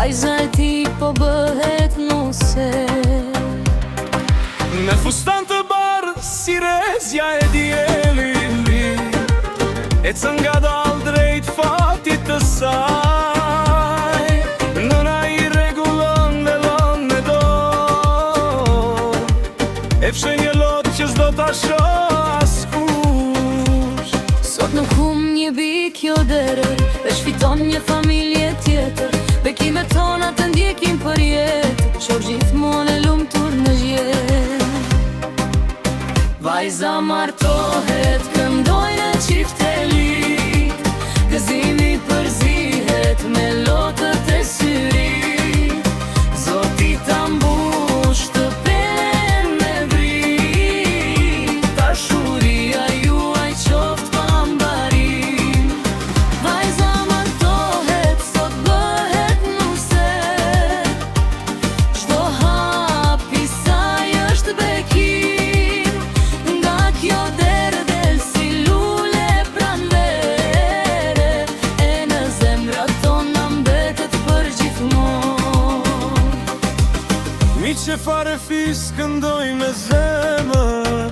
vajza e ti po bëhet nuse. Me fustan të barë si rezja e dielli, ecën nga dal drejt fatit të saj. Nëna i regulon dhe lon me dorë, e fshe një lot që s'do t'a shoh askush. Sot nuk hum një bik jo derër, veç fiton një familje tjetër. Bekimet tona të ndjekim për jetë, qo gjithmonë e lumtur në zjetë. Vajza martohet, këndojnë në qiftelit, gëzimi përzihet me lotët e syrit. Zoti ta mbush të pelen me vrit, dashuria juaj qoft pa mbarim. Vajza martohet, sot bëhet nuse, çdo hap i saj është bekim. Nga kjo derë del si lule pranvere, e në zemrat tona mbetet për gjithmonë. Mi që fare fis këndoj me zemër,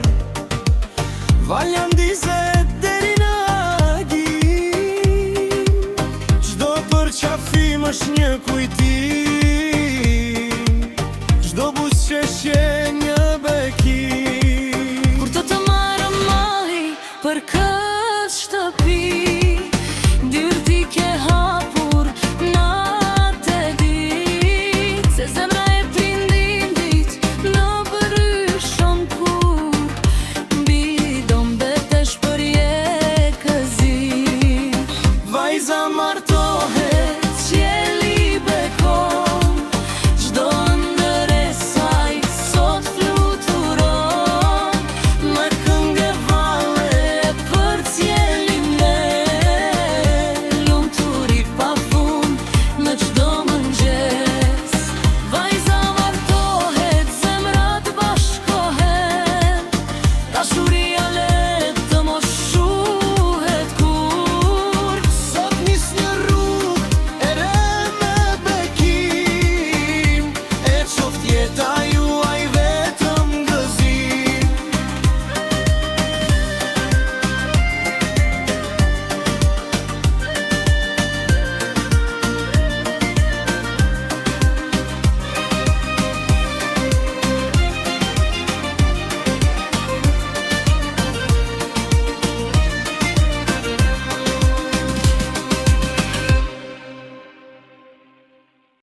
valja ndizet deri në agim. Çdo përqafim është një kujtim, çdo buzëqeshje një bekim. Kur të të marrë mali për kë